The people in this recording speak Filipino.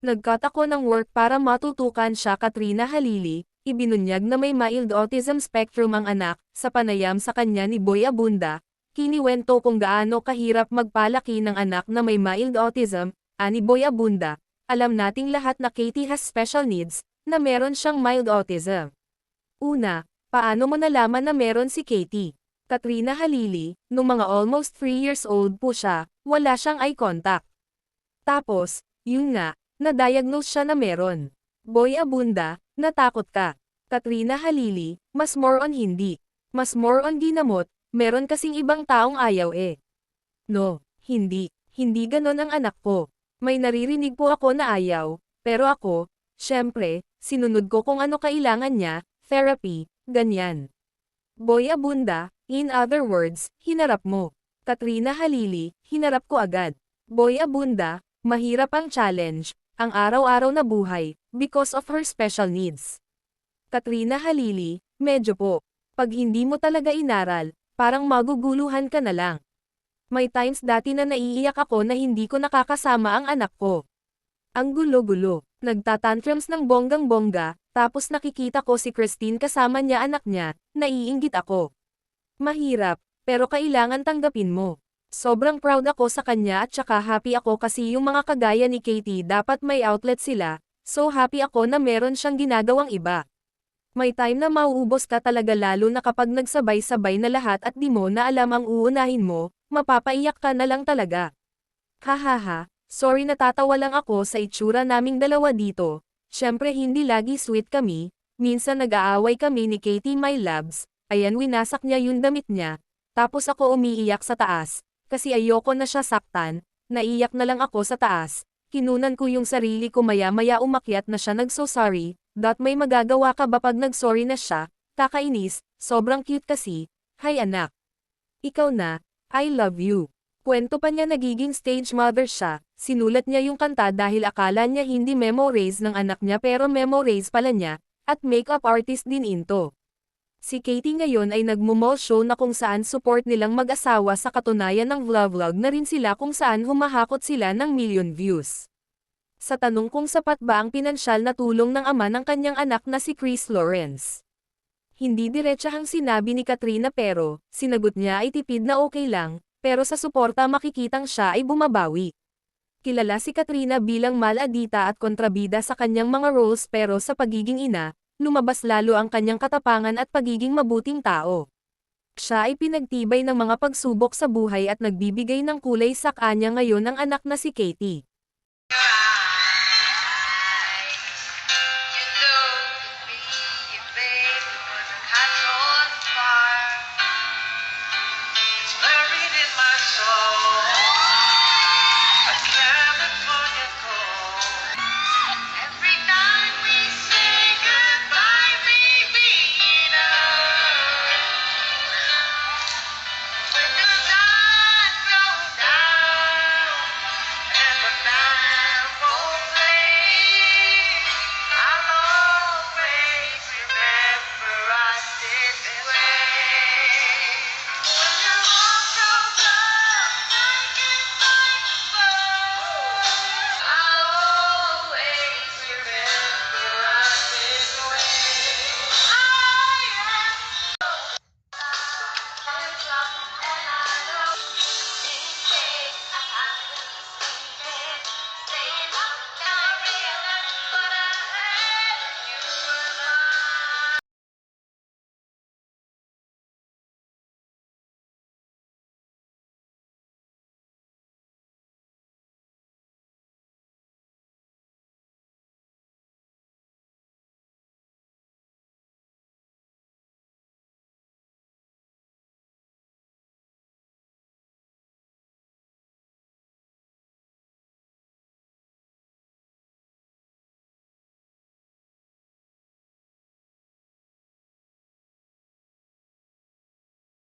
Nag-cut ako ng work para matutukan siya. Katrina Halili, ibinunyag na may mild autism spectrum ang anak, sa panayam sa kanya ni Boy Abunda, kiniwento kung gaano kahirap magpalaki ng anak na may mild autism, ani Boy Abunda. Alam nating lahat na Katie has special needs, na meron siyang mild autism. Una, paano mo nalaman na meron si Katie? Katrina Halili, nung mga almost 3 years old po siya, wala siyang eye contact. Tapos, yun nga, na-diagnose siya na meron. Boy Abunda, natakot ka. Katrina Halili, mas more on hindi. Mas more on ginamot, meron kasing ibang taong ayaw eh. No, hindi. Hindi ganon ang anak ko. May naririnig po ako na ayaw, pero ako, syempre, sinunod ko kung ano kailangan niya, therapy, ganyan. Boy Abunda, in other words, hinarap mo. Katrina Halili, hinarap ko agad. Boy Abunda, mahirap ang challenge, ang araw-araw na buhay, because of her special needs. Katrina Halili, medyo po. Pag hindi mo talaga inaral, parang maguguluhan ka na lang. May times dati na naiiyak ako na hindi ko nakakasama ang anak ko. Ang gulo-gulo, nagtatantrums ng bonggang-bongga, tapos nakikita ko si Christine kasama niya anak niya, naiinggit ako. Mahirap, pero kailangan tanggapin mo. Sobrang proud ako sa kanya at saka happy ako kasi yung mga kagaya ni Katie dapat may outlet sila, so happy ako na meron siyang ginagawang iba. May time na mauubos ka talaga lalo na kapag nagsabay-sabay na lahat at di mo na alam ang uunahin mo, mapapaiyak ka na lang talaga. Hahaha, sorry natatawa lang ako sa itsura naming dalawa dito, syempre hindi lagi sweet kami, minsan nag-aaway kami ni Katie my loves, ayan winasak niya yung damit niya, tapos ako umiiyak sa taas, kasi ayoko na siya saktan, naiyak na lang ako sa taas, kinunan ko yung sarili ko maya-maya umakyat na siya nag-so sorry. May magagawa ka ba pag nag-sorry na siya? Kakainis, sobrang cute kasi. Hi anak. Ikaw na, I love you. Kwento pa niya nagiging stage mother siya, sinulat niya yung kanta dahil akala niya hindi memories ng anak niya pero memories pala niya, at makeup artist din into. Si Katie ngayon ay nagmo-mall show na kung saan support nilang mag-asawa sa katunayan ng vlog-vlog na rin sila kung saan humahakot sila ng million views. Sa tanong kung sapat ba ang pinansyal na tulong ng ama ng kanyang anak na si Chris Lawrence. Hindi diretsahang sinabi ni Katrina pero, sinagot niya ay tipid na okay lang, pero sa suporta makikitang siya ay bumabawi. Kilala si Katrina bilang maladita at kontrabida sa kanyang mga roles pero sa pagiging ina, lumabas lalo ang kanyang katapangan at pagiging mabuting tao. Siya ay pinagtibay ng mga pagsubok sa buhay at nagbibigay ng kulay sa kanya ngayon ang anak na si Katie.